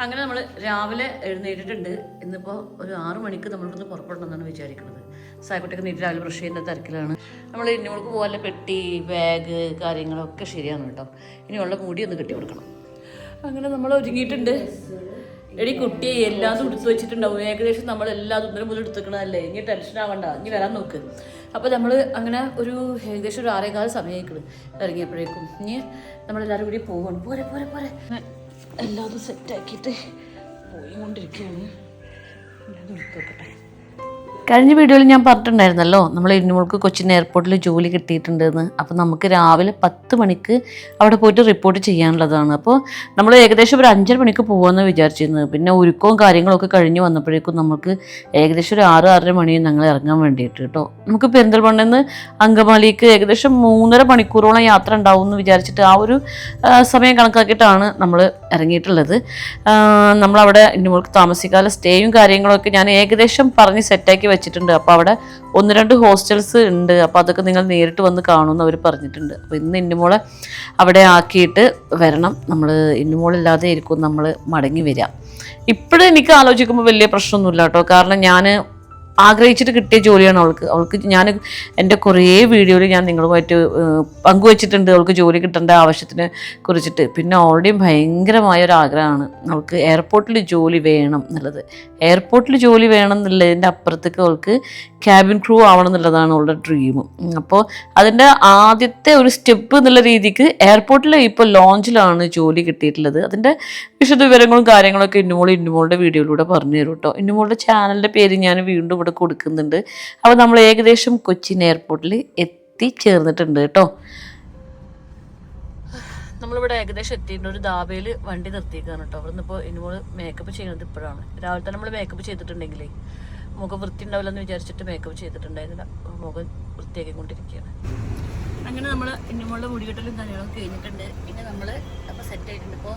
അങ്ങനെ നമ്മൾ രാവിലെ എഴുന്നേറ്റിട്ടുണ്ട്. ഇന്നിപ്പോൾ ഒരു 6 മണിക്ക് നമ്മളിവിടുന്ന് പുറപ്പെടണമെന്നാണ് വിചാരിക്കുന്നത്. സായിക്കുട്ടിയൊക്കെ നീറ്റ് രാവിലെ ബ്രഷ് ചെയ്യുന്ന തിരക്കിലാണ്. നമ്മൾ ഇന്നോൾക്ക് പോകാനുള്ള പെട്ടി, ബാഗ്, കാര്യങ്ങളൊക്കെ ശരിയാണ് കേട്ടോ. ഇനിയുള്ള മുടി ഒന്ന് കെട്ടി കൊടുക്കണം. അങ്ങനെ നമ്മൾ ഒരുങ്ങിയിട്ടുണ്ട്. എടി കുട്ടിയെ എല്ലാതും എടുത്തു വെച്ചിട്ടുണ്ടാവും. ഏകദേശം നമ്മൾ എല്ലാതും ഇന്നലെ മുതൽ എടുത്തുക്കണതല്ലേ. ഇനി ടെൻഷൻ ആവണ്ട, ഇനി വരാൻ നോക്ക്. അപ്പോൾ നമ്മൾ അങ്ങനെ ഏകദേശം ഒരു 6:15 സമയമായിക്കണം ഇറങ്ങിയപ്പോഴേക്കും. ഇനി നമ്മളെല്ലാവരും കൂടി പോവാണ്. പോരെ പോരെ പോരെ എല്ലാതും സെറ്റാക്കിയിട്ട് പോയി കൊണ്ടിരിക്കുകയാണ്. എല്ലാതും എടുത്തു വെക്കട്ടെ. കഴിഞ്ഞ വീഡിയോയിൽ ഞാൻ പറഞ്ഞിട്ടുണ്ടായിരുന്നല്ലോ നമ്മൾ ഇന്നുമോൾക്ക് കൊച്ചിൻ എയർപോർട്ടിൽ ജോലി കിട്ടിയിട്ടുണ്ടെന്ന്. അപ്പോൾ നമുക്ക് രാവിലെ 10 മണിക്ക് അവിടെ പോയിട്ട് റിപ്പോർട്ട് ചെയ്യാനുള്ളതാണ്. അപ്പോൾ നമ്മൾ ഏകദേശം ഒരു 5:30 മണിക്ക് പോകാമെന്ന് വിചാരിച്ചിരുന്നത്. പിന്നെ ഒരുക്കവും കാര്യങ്ങളൊക്കെ കഴിഞ്ഞ് വന്നപ്പോഴേക്കും നമുക്ക് ഏകദേശം ഒരു 6-6:30 മണിയും ഞങ്ങൾ ഇറങ്ങാൻ വേണ്ടിയിട്ട് കേട്ടോ. നമുക്ക് പെരിന്തൽമണ്ണയിൽ നിന്ന് അങ്കമാലിക്ക് ഏകദേശം 3.5 മണിക്കൂറോളം യാത്ര ഉണ്ടാവും എന്ന് വിചാരിച്ചിട്ട് ആ ഒരു സമയം കണക്കാക്കിയിട്ടാണ് നമ്മൾ ഇറങ്ങിയിട്ടുള്ളത്. നമ്മളവിടെ ഇന്നുമോൾക്ക് താമസിക്കാതെ സ്റ്റേയും കാര്യങ്ങളൊക്കെ ഞാൻ ഏകദേശം പറഞ്ഞ് സെറ്റാക്കി വെച്ചിട്ടുണ്ട്. അപ്പോൾ അവിടെ 1-2 ഹോസ്റ്റൽസ് ഉണ്ട്. അപ്പോൾ അതൊക്കെ നിങ്ങൾ നേരിട്ട് വന്ന് കാണുമെന്ന് അവർ പറഞ്ഞിട്ടുണ്ട്. അപ്പോൾ ഇന്ന് ഇന്നുമോളെ അവിടെ ആക്കിയിട്ട് വരണം. നമ്മൾ ഇന്നുമോളില്ലാതെ ആയിരിക്കും നമ്മൾ മടങ്ങി വരിക. ഇപ്പോഴും എനിക്ക് ആലോചിക്കുമ്പോൾ വലിയ പ്രശ്നമൊന്നുമില്ല കേട്ടോ. കാരണം ഞാൻ ആഗ്രഹിച്ചിട്ട് കിട്ടിയ ജോലിയാണ് അവൾക്ക് ഞാൻ എൻ്റെ കുറേ വീഡിയോയിൽ ഞാൻ നിങ്ങളുമായിട്ട് പങ്കുവച്ചിട്ടുണ്ട് അവൾക്ക് ജോലി കിട്ടേണ്ട ആവശ്യത്തിനെ കുറിച്ചിട്ട്. പിന്നെ ഓൾറെഡി ഭയങ്കരമായ ഒരു ആഗ്രഹമാണ് അവൾക്ക് എയർപോർട്ടിൽ ജോലി വേണം എന്നുള്ളത്. എയർപോർട്ടിൽ ജോലി വേണം എന്നുള്ളതിൻ്റെ അപ്പുറത്തേക്ക് അവൾക്ക് ക്യാബിൻ ക്രൂ ആവണം എന്നുള്ളതാണ് അവളുടെ ഡ്രീം. അപ്പോൾ അതിൻ്റെ ആദ്യത്തെ ഒരു സ്റ്റെപ്പ് എന്നുള്ള രീതിക്ക് എയർപോർട്ടിൽ ഇപ്പോൾ ലോഞ്ചിലാണ് ജോലി കിട്ടിയിട്ടുള്ളത്. അതിൻ്റെ വിശദ വിവരങ്ങളും കാര്യങ്ങളൊക്കെ ഇന്നുമോളുടെ വീഡിയോയിലൂടെ പറഞ്ഞു തരും കേട്ടോ. ഇന്നുമോളുടെ ചാനലിൻ്റെ പേര് ഞാൻ വീണ്ടും ഇവിടെ കൊടുക്കുന്നുണ്ട്. അപ്പോൾ നമ്മൾ ഏകദേശം കൊച്ചിൻ എയർപോർട്ടിൽ എത്തിച്ചേർന്നിട്ടുണ്ട് കേട്ടോ. നമ്മളിവിടെ ഏകദേശം എത്തിയിട്ടുണ്ട്. ഒരു ധാബയിൽ വണ്ടി നിർത്തിയേക്കാണ് കേട്ടോ. അവിടെ നിന്ന് ഇപ്പോൾ ഇന്നുമോൾ മേക്കപ്പ് ചെയ്യുന്നത് ഇപ്പോഴാണ്. രാവിലെ തന്നെ നമ്മൾ മേക്കപ്പ് ചെയ്തിട്ടുണ്ടെങ്കിലേ മുഖം വൃത്തി ഉണ്ടാവില്ലെന്ന് വിചാരിച്ചിട്ട് മേക്കപ്പ് ചെയ്തിട്ടുണ്ടായിരുന്നില്ല. മുഖം വൃത്തിയാക്കിക്കൊണ്ടിരിക്കുകയാണ്. അങ്ങനെ നമ്മൾ ഇന്നുമോളുടെ മുടികെട്ടലും കാര്യങ്ങളൊക്കെ കഴിഞ്ഞിട്ടുണ്ട്. പിന്നെ നമ്മൾ അപ്പോൾ സെറ്റ് ആയിട്ടുണ്ട്. ഇപ്പോൾ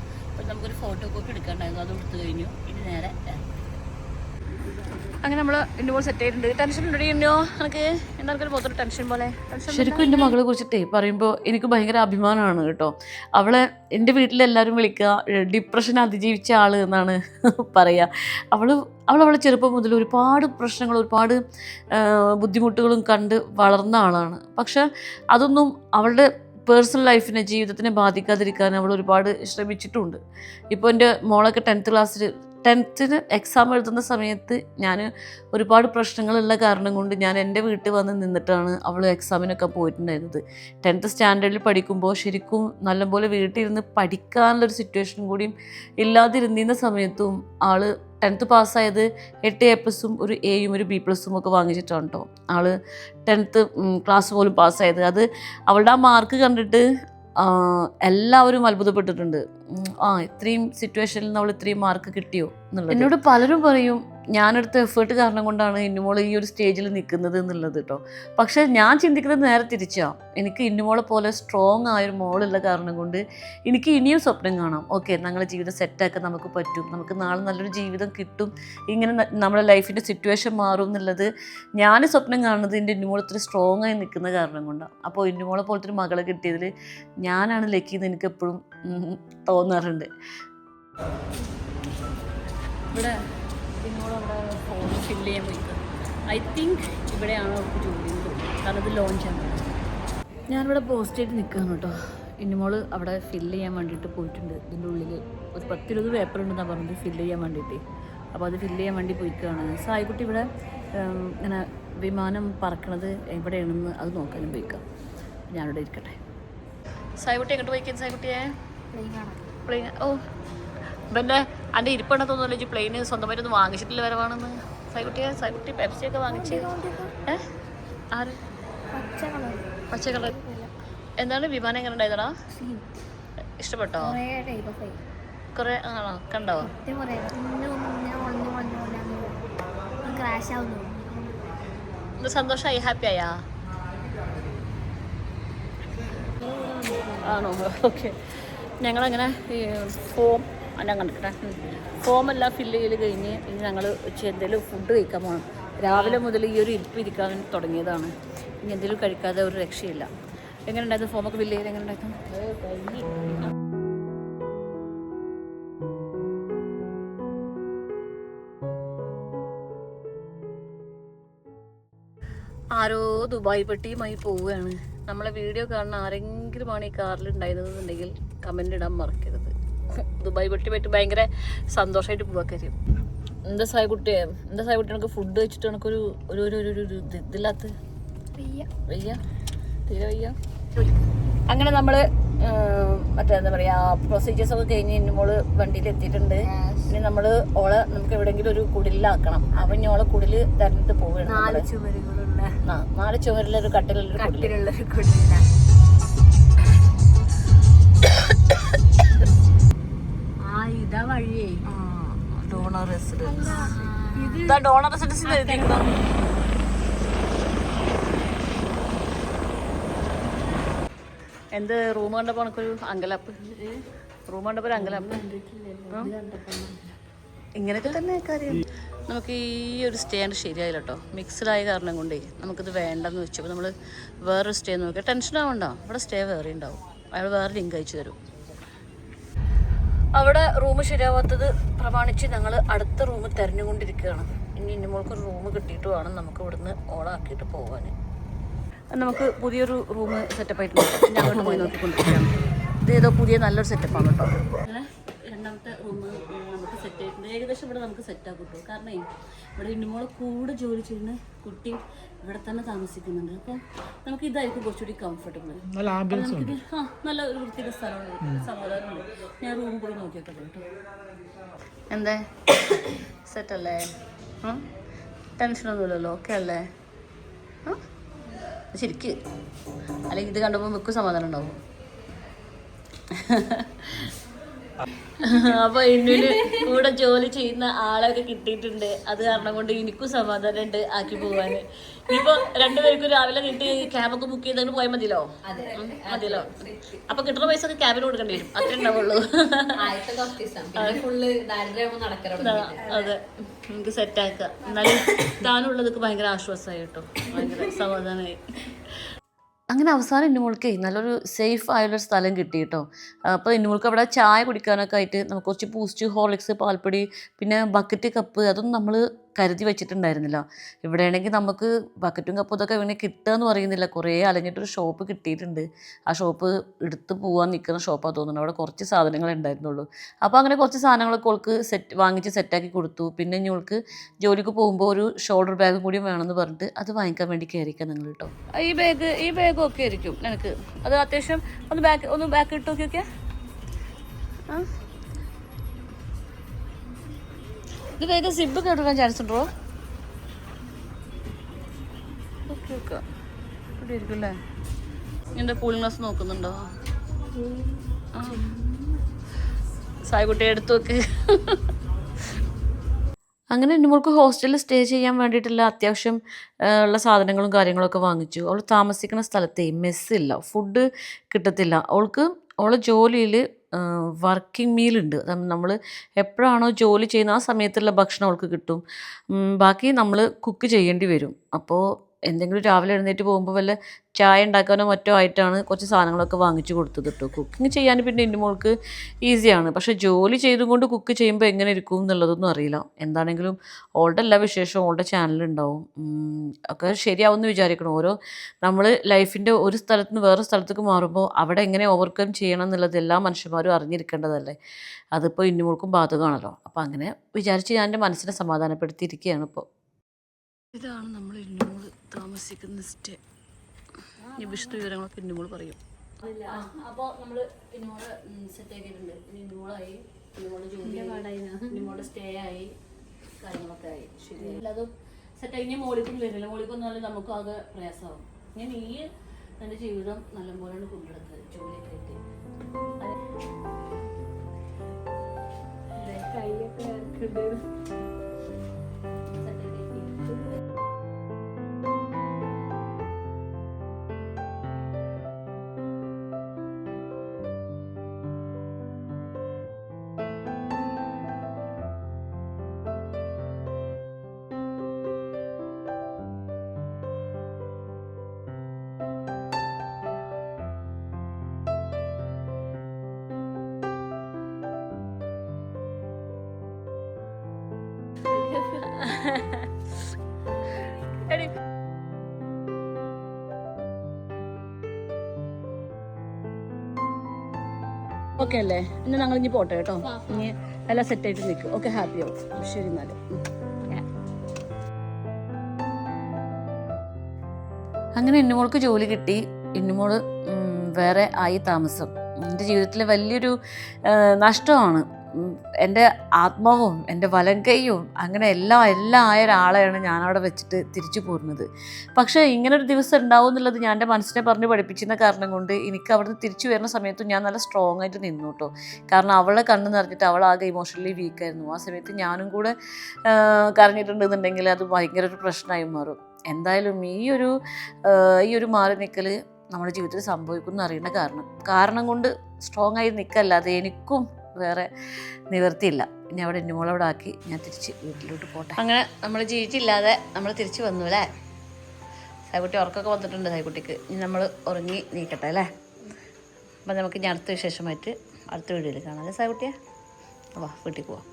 നമുക്കൊരു ഫോട്ടോ കോപ്പി എടുക്കാണ്ടായിരുന്നു, അത് എടുത്തു കഴിഞ്ഞു. ഇനി നേരെ അങ്ങനെ നമ്മൾ ഇന്നുമോൾ സെറ്റ് ആയിട്ടുണ്ട്. ടെൻഷൻ ഉണ്ടോ ഇന്നോ? എനിക്ക് എന്തായാലും മൊത്തം ടെൻഷൻ പോലെ. ശരിക്കും എൻ്റെ മകളെ കുറിച്ചിട്ടേ പറയുമ്പോൾ എനിക്ക് ഭയങ്കര അഭിമാനമാണ് കേട്ടോ. അവളെ എൻ്റെ വീട്ടിലെല്ലാവരും വിളിക്കുക ഡിപ്രഷൻ അതിജീവിച്ച ആൾ എന്നാണ് പറയുക. അവളെ ചെറുപ്പം മുതൽ ഒരുപാട് പ്രശ്നങ്ങൾ, ഒരുപാട് ബുദ്ധിമുട്ടുകളും കണ്ട് വളർന്ന ആളാണ്. പക്ഷെ അതൊന്നും അവളുടെ പേഴ്സണൽ ലൈഫിനെ, ജീവിതത്തിനെ ബാധിക്കാതിരിക്കാൻ അവൾ ഒരുപാട് ശ്രമിച്ചിട്ടുണ്ട്. ഇപ്പോൾ എൻ്റെ മോളൊക്കെ 10th എക്സാം എഴുതുന്ന സമയത്ത് ഞാൻ ഒരുപാട് പ്രശ്നങ്ങളുള്ള കാരണം കൊണ്ട് ഞാൻ എൻ്റെ വീട്ടിൽ വന്ന് നിന്നിട്ടാണ് അവൾ എക്സാമിനൊക്കെ പോയിട്ടുണ്ടായിരുന്നത്. 10th സ്റ്റാൻഡേർഡിൽ പഠിക്കുമ്പോൾ ശരിക്കും നല്ലപോലെ വീട്ടിലിരുന്ന് പഠിക്കാനുള്ളൊരു സിറ്റുവേഷൻ കൂടിയും ഇല്ലാതിരുന്ന സമയത്തും ആൾ 10th പാസ്സായത് 8 A+, ഒരു Aയും ഒരു B+ ഒക്കെ വാങ്ങിച്ചിട്ടാണ് കേട്ടോ ആൾ 10th ക്ലാസ് പോലും പാസ്സായത്. അത് അവളുടെ ആ മാർക്ക് കണ്ടിട്ട് എല്ലാവരും അത്ഭുതപ്പെട്ടിട്ടുണ്ട്. ഇത്രയും സിറ്റുവേഷനിൽ നിന്ന് അവൾ ഇത്രയും മാർക്ക് കിട്ടിയോ എന്നുള്ളത്. എന്നോട് പലരും പറയും ഞാനെടുത്ത എഫേർട്ട് കാരണം കൊണ്ടാണ് ഇന്നുമോൾ ഈ ഒരു സ്റ്റേജിൽ നിൽക്കുന്നത് എന്നുള്ളത് കേട്ടോ. പക്ഷേ ഞാൻ ചിന്തിക്കുന്നത് നേരെ തിരിച്ചാണ്. എനിക്ക് ഇന്നുമോളെ പോലെ സ്ട്രോങ് ആയൊരു മോളുള്ള കാരണം കൊണ്ട് എനിക്ക് ഇനിയും സ്വപ്നം കാണാം. ഓക്കെ, ഞങ്ങളുടെ ജീവിതം സെറ്റാക്കാൻ നമുക്ക് പറ്റും, നമുക്ക് നാളെ നല്ലൊരു ജീവിതം കിട്ടും, ഇങ്ങനെ നമ്മുടെ ലൈഫിൻ്റെ സിറ്റുവേഷൻ മാറും എന്നുള്ളത് ഞാൻ സ്വപ്നം കാണുന്നത് എൻ്റെ ഇന്നുമോൾ ഇത്ര സ്ട്രോങ് ആയി നിൽക്കുന്ന കാരണം കൊണ്ടാണ്. അപ്പോൾ ഇന്നുമോളെ പോലത്തെ ഒരു മകളെ കിട്ടിയതിൽ ഞാനാണ് ലക്കി എന്ന് എനിക്ക് എപ്പോഴും തോന്നാറുണ്ട്. ഇവിടെ ഇന്നോടവിടെ ഫോം ഫില്ല് ചെയ്യാൻ പോയിട്ട് ഐ തിങ്ക് ഇവിടെയാണ് അവർക്ക് ജോലി, കാരണം ഇത് ലോഞ്ചാണ്. ഞാനിവിടെ പോസ്റ്റ് ചെയ്ത് നിൽക്കുകയാണ് കേട്ടോ. ഇന്നുമോൾ അവിടെ ഫില്ല് ചെയ്യാൻ വേണ്ടിയിട്ട് പോയിട്ടുണ്ട്. ഇതിൻ്റെ ഉള്ളിൽ ഒരു 10-20 പേപ്പർ ഉണ്ടെന്നാണ് പറഞ്ഞത് ഫില്ല് ചെയ്യാൻ വേണ്ടിയിട്ട്. അപ്പോൾ അത് ഫില്ല് ചെയ്യാൻ വേണ്ടി പോയിക്കുകയാണ്. സായിക്കുട്ടി ഇവിടെ ഇങ്ങനെ വിമാനം പറക്കണത് എവിടെയാണെന്ന് അത് നോക്കാനും പോയിക്കാം. ഞാനിവിടെ ഇരിക്കട്ടെ. സായിക്കുട്ടി എങ്ങോട്ട് പോയിക്കാൻ? സായിക്കുട്ടിയെ പ്ലെയിൻ. പിന്നെ എൻ്റെ ഇരിപ്പണ്ണ തോന്നുന്നില്ല പ്ലെയിന് സ്വന്തമായിട്ടൊന്നും വാങ്ങിച്ചിട്ടില്ല വരവാണെന്ന്. സായിക്കുട്ടി പെപ്സിയൊക്കെ വാങ്ങിച്ച് ആര് പച്ച കളർ എന്താണ് വിമാനം എങ്ങനെ ഉണ്ടായതാ? ഇഷ്ടപ്പെട്ടോ? കുറേ ആണോ കണ്ടോ? സന്തോഷമായി, ഹാപ്പി ആയാ? ആണോ? ഓക്കെ. ഞങ്ങളങ്ങനെ ഞാൻ കണ്ടിട്ടെ ഫോമെല്ലാം ഫില്ല് ചെയ്ത് കഴിഞ്ഞ് ഇനി ഞങ്ങൾ എന്തെങ്കിലും ഫുഡ് കഴിക്കാൻ പോകണം. രാവിലെ മുതൽ ഈ ഒരു ഇരിപ്പ് ഇരിക്കാൻ തുടങ്ങിയതാണ്. ഇനി എന്തെങ്കിലും കഴിക്കാതെ ഒരു രക്ഷയില്ല. എങ്ങനെ ഉണ്ടായിരുന്നു ഫോമൊക്കെ ഫില്ല് ചെയ്ത്? എങ്ങനെ ഉണ്ടായിരുന്നു? ആരോ ദുബായ് പെട്ടിയുമായി പോവുകയാണ്. നമ്മളെ വീഡിയോ കാണുന്ന ആരെങ്കിലുമാണ് ഈ കാറിൽ ഉണ്ടായിരുന്നുണ്ടെങ്കിൽ കമന്റ് ഇടാൻ മറക്കരുത്. ദുബായ് പെട്ടി ഭയങ്കര സന്തോഷമായിട്ട് പോവാ കാര്യം. എന്താ സായ്കുട്ടിയെ നമുക്ക് ഫുഡ് വെച്ചിട്ട് നമുക്കൊരു ഒരു ഒരു ഒരു ഒരു ഇതില്ലാത്ത വയ്യ തീരെ വയ്യ. അങ്ങനെ നമ്മള് മറ്റേ എന്താ പറയാ പ്രൊസീജിയേഴ്സ് ഒക്കെ കഴിഞ്ഞ് ഇന്നോള് വണ്ടിയിൽ എത്തിയിട്ടുണ്ട്. ഇനി നമ്മള് നമുക്ക് എവിടെയെങ്കിലും ഒരു കുടിലാക്കണം. അപ്പൊ ഇനി ഓളെ കുടില് തെരഞ്ഞെടുത്ത് പോവുകയാണ്. 4 ചുമരുള്ള ഒരു കട്ടിലുള്ളൊരു കുടില. ഇതാ വഴിയേ ഡോണർ റെസിഡൻസ്. ഇതാ ഡോണർ റെസിഡൻസിൽ എഴുതിയിരിക്കണം. എന്ത് റൂം കണ്ടപ്പോ എനിക്കൊരു അങ്കലാപ്പ്. ഇങ്ങനെയൊക്കെ തന്നെ കാര്യം. നമുക്ക് ഈ ഒരു സ്റ്റേൻ്റെ ശരിയായില്ല കേട്ടോ. മിക്സ്ഡ് ആയ കാരണം കൊണ്ടേ നമുക്കിത് വേണ്ടെന്ന് വെച്ചപ്പോൾ നമ്മൾ വേറൊരു സ്റ്റേ നോക്കിയാൽ ടെൻഷൻ ആവണ്ട. ഇവിടെ സ്റ്റേ വേറെ ഉണ്ടാവും. അയാൾ വേറെ ലിങ്ക് അയച്ചു തരും. അവിടെ റൂം ശരിയാവാത്തത് പ്രമാണിച്ച് ഞങ്ങൾ അടുത്ത റൂം തിരഞ്ഞുകൊണ്ടിരിക്കുകയാണ്. ഇനി ഇന്നുമോൾക്കൊരു റൂം കിട്ടിയിട്ട് വേണം നമുക്ക് ഇവിടുന്ന് ഓളാക്കിയിട്ട് പോകാൻ. നമുക്ക് പുതിയൊരു റൂം സെറ്റപ്പ് ആയിട്ട് ഞാൻ അങ്ങോട്ട് പോയി നോക്കിക്കൊണ്ടിരിക്കുകയാണ്. ഇതേതോ പുതിയ നല്ലൊരു സെറ്റപ്പാണ് കേട്ടോ. അങ്ങനെ രണ്ടാമത്തെ റൂം നമുക്ക് സെറ്റ് ആയിട്ടുണ്ട്. ഏകദേശം ഇവിടെ നമുക്ക് സെറ്റാക്കി കിട്ടും. കാരണം ഇവിടെ ഇന്നുമോളെ കൂടെ ജോലി ചെയ്യുന്ന കുട്ടി ഇവിടെ തന്നെ താമസിക്കുന്നുണ്ട്. അപ്പം നമുക്ക് ഇതായിരിക്കും കുറച്ചുകൂടി കംഫർട്ടബിൾ. നല്ല ഒരു വൃത്തിയുടെ സ്ഥലമാണ്, സമാധാനമുണ്ട്. ഞാൻ റൂം പോയി നോക്കിയൊക്കെ കേട്ടോ. എന്തേ സെറ്റല്ലേ? ടെൻഷനൊന്നുമില്ലല്ലോ? ഓക്കെ അല്ലേ? ശരിക്ക് അല്ലെങ്കിൽ ഇത് കണ്ടപ്പോൾ നമുക്ക് സമാധാനം ഉണ്ടാവും. അപ്പൊ ഇന്നിന് കൂടെ ജോലി ചെയ്യുന്ന ആളൊക്കെ കിട്ടിയിട്ടുണ്ട്. അത് കാരണം കൊണ്ട് എനിക്കും സമാധാനം ഉണ്ട് ആക്കി പോവാന്. ഇപ്പൊ രണ്ടുപേർക്കും രാവിലെ കിട്ടി ക്യാബൊക്കെ ബുക്ക് ചെയ്തതിന് പോയാൽ മതിയല്ലോ. അപ്പൊ കിട്ടുന്ന പൈസ ഒക്കെ ക്യാബിന് കൊടുക്കേണ്ടി വരും. അത്രേ ഉണ്ടാവുള്ളൂ. അതെ, നമുക്ക് സെറ്റാക്കാം. എന്നാലും താനുള്ളതൊക്കെ ഭയങ്കര ആശ്വാസമായി കേട്ടോ. ഭയങ്കര സമാധാനമായി. അങ്ങനെ അവസാനം ഇന്നുമോൾക്ക് നല്ലൊരു സേഫ് ആയുള്ളൊരു സ്ഥലം കിട്ടി കേട്ടോ. അപ്പോൾ ഇന്നുമോൾക്ക് അവിടെ ചായ കുടിക്കാനൊക്കെ ആയിട്ട് നമുക്ക് കുറച്ച് ബൂസ്റ്റ്, ഹോർലിക്സ്, പാൽപ്പൊടി, പിന്നെ ബക്കറ്റ്, കപ്പ് അതൊന്നും നമ്മൾ കരുതി വെച്ചിട്ടുണ്ടായിരുന്നില്ല. ഇവിടെയാണെങ്കിൽ നമുക്ക് ബക്കറ്റും കപ്പും ഇതൊക്കെ ഇങ്ങനെ കിട്ടുക എന്ന് പറയുന്നില്ല. കുറേ അലഞ്ഞിട്ടൊരു ഷോപ്പ് കിട്ടിയിട്ടുണ്ട്. ആ ഷോപ്പ് എടുത്ത് പോകാൻ നിൽക്കുന്ന ഷോപ്പാണ് തോന്നുന്നു. അവിടെ കുറച്ച് സാധനങ്ങളെ ഉണ്ടായിരുന്നുള്ളൂ. അപ്പോൾ അങ്ങനെ കുറച്ച് സാധനങ്ങളൊക്കെ ഓൾക്ക് വാങ്ങിച്ച് സെറ്റാക്കി കൊടുത്തു. പിന്നെ ഇനി ഓൾക്ക് ജോലിക്ക് പോകുമ്പോൾ ഒരു ഷോൾഡർ ബാഗും കൂടി വേണമെന്ന് പറഞ്ഞിട്ട് അത് വാങ്ങിക്കാൻ വേണ്ടി കയറിക്കാം നിങ്ങൾ കേട്ടോ. ഈ ബാഗ് ഒക്കെ ആയിരിക്കും എനിക്ക്. അത് അത്യാവശ്യം ഒന്ന് ബാക്ക് ഇട്ട് നോക്കിയൊക്കെ. ഇത് വേഗം സിബ് കേട്ടിടാൻ ചാൻസ് ഉണ്ടോ? ഓക്കെ ഓക്കെ ഇവിടെ ആയിരിക്കും അല്ലേ? എൻ്റെ കൂളിംഗ് ഗ്ലാസ് നോക്കുന്നുണ്ടോ? സായ്കുട്ടിയെ എടുത്തു നോക്ക്. അങ്ങനെ ഇന്നുമോൾക്ക് ഹോസ്റ്റലിൽ സ്റ്റേ ചെയ്യാൻ വേണ്ടിയിട്ടുള്ള അത്യാവശ്യം ഉള്ള സാധനങ്ങളും കാര്യങ്ങളൊക്കെ വാങ്ങിച്ചു. അവൾ താമസിക്കുന്ന സ്ഥലത്തെ മെസ്സില്ല, ഫുഡ് കിട്ടത്തില്ല. അവളെ ജോലിയിൽ വർക്കിംഗ് മീലുണ്ട്. നമ്മൾ എപ്പോഴാണോ ജോലി ചെയ്യുന്ന ആ സമയത്തുള്ള ഭക്ഷണം അവൾക്ക് കിട്ടും. ബാക്കി നമ്മൾ കുക്ക് ചെയ്യേണ്ടി വരും. അപ്പോൾ എന്തെങ്കിലും രാവിലെ എഴുന്നേറ്റ് പോകുമ്പോൾ വല്ല ചായ ഉണ്ടാക്കാനോ മറ്റോ ആയിട്ടാണ് കുറച്ച് സാധനങ്ങളൊക്കെ വാങ്ങിച്ചു കൊടുത്തത് കേട്ടോ. കുക്കിംഗ് ചെയ്യാൻ പിന്നെ എൻ്റെ മോൾക്ക് ഈസിയാണ്. പക്ഷേ ജോലി ചെയ്തുകൊണ്ട് കുക്ക് ചെയ്യുമ്പോൾ എങ്ങനെ ഇരിക്കും എന്നുള്ളതൊന്നും അറിയില്ല. എന്താണെങ്കിലും ഓളുടെ എല്ലാ വിശേഷവും ഓളുടെ ചാനലുണ്ടാവും. ഒക്കെ ശരിയാവുമെന്ന് വിചാരിക്കണം. നമ്മൾ ലൈഫിൻ്റെ ഒരു സ്ഥലത്ത് നിന്ന് വേറെ സ്ഥലത്തേക്ക് മാറുമ്പോൾ അവിടെ എങ്ങനെ ഓവർകം ചെയ്യണം എന്നുള്ളത് എല്ലാ മനുഷ്യന്മാരും അറിഞ്ഞിരിക്കേണ്ടതല്ലേ. അതിപ്പോൾ ഇന്നുമോൾക്കും ബാധകമാണല്ലോ. അപ്പോൾ അങ്ങനെ വിചാരിച്ച് ഞാൻ എൻ്റെ മനസ്സിനെ സമാധാനപ്പെടുത്തിയിരിക്കുകയാണ് ഇപ്പോൾ. ഇതാണ് നമ്മൾ ഇന്നുമോൾ താമസിക്കുന്ന സ്റ്റേ. ഈ വിശദ വിവരങ്ങളൊക്കെ ഇന്നുമോൾ പറയും. അപ്പോൾ നമ്മൾ ഇന്നുമോളെ സെറ്റ് ആക്കിയിട്ടുണ്ട്. ഇന്നുമോളായി, ഇന്നുമോളുടെ ജോലി, ഇന്നുമോളുടെ സ്റ്റേ ആയി, കാര്യങ്ങളൊക്കെ ആയി. ശരി, അതും സെറ്റ് ആയി. ഇനി മോളിക്കൊന്നും വരില്ല. മോളിക്കൊന്നും നല്ല നമുക്ക് ആകെ പ്രയാസമാകും. ഞാൻ എൻ്റെ ജീവിതം നല്ലപോലെയാണ് കൊണ്ടെടുത്തത് ജോലിയൊക്കെ ആയിട്ട്. കൈയൊക്കെ ഓക്കെ അല്ലേ? ഇനി ഞങ്ങൾ ഇനി പോട്ടെ കേട്ടോ. ഇനി എല്ലാം സെറ്റായിട്ട് നിൽക്കും. ഓക്കെ, ഹാപ്പി ആവും. ശരി എന്നാൽ. അങ്ങനെ ഇന്നുമോൾക്ക് ജോലി കിട്ടി. ഇന്നുമോള് വേറെ ആയി താമസം. എൻ്റെ ജീവിതത്തിലെ വലിയൊരു നഷ്ടമാണ്. എൻ്റെ ആത്മാവും എൻ്റെ വലങ്കയും അങ്ങനെ എല്ലാം ആയ ഒരാളെയാണ് ഞാനവിടെ വെച്ചിട്ട് തിരിച്ചു പോരുന്നത്. പക്ഷേ ഇങ്ങനൊരു ദിവസം ഉണ്ടാവും എന്നുള്ളത് ഞാൻ എൻ്റെ മനസ്സിനെ പറഞ്ഞ് പഠിപ്പിച്ചിരുന്ന കാരണം കൊണ്ട് എനിക്ക് അവിടുന്ന് തിരിച്ചു വരുന്ന സമയത്ത് ഞാൻ നല്ല സ്ട്രോങ് ആയിട്ട് നിന്നു കേട്ടോ. കാരണം അവളെ കണ്ണ് നിറഞ്ഞിട്ട് അവളാകെ ഇമോഷണലി വീക്കായിരുന്നു. ആ സമയത്ത് ഞാനും കൂടെ കരഞ്ഞിട്ടുണ്ടെന്നുണ്ടെങ്കിൽ അത് ഭയങ്കര ഒരു പ്രശ്നമായി മാറും. എന്തായാലും ഈ ഒരു മാറി നിൽക്കൽ നമ്മുടെ ജീവിതത്തിൽ സംഭവിക്കുമെന്ന് അറിയുന്ന കാരണം കൊണ്ട് സ്ട്രോങ് ആയി നിൽക്കല്ലാതെ എനിക്കും വേറെ നിവർത്തിയില്ല. ഇനി അവിടെ ഇന്നുമോളവിടെ ആക്കി ഞാൻ തിരിച്ച് വീട്ടിലോട്ട് പോട്ടെ. അങ്ങനെ നമ്മൾ ജീവിച്ചില്ലാതെ നമ്മൾ തിരിച്ച് വന്നു അല്ലേ? സായിക്കുട്ടി ഉറക്കമൊക്കെ വന്നിട്ടുണ്ട്. സായിക്കുട്ടിക്ക് ഇനി നമ്മൾ ഉറങ്ങി നീക്കട്ടെ അല്ലേ? അപ്പം നമുക്ക് ഇനി അടുത്ത വിശേഷമായിട്ട് അടുത്ത വീഡിയോയിൽ കാണാം അല്ലേ സായിക്കുട്ടിയെ? വാ വീട്ടിൽ പോവാം.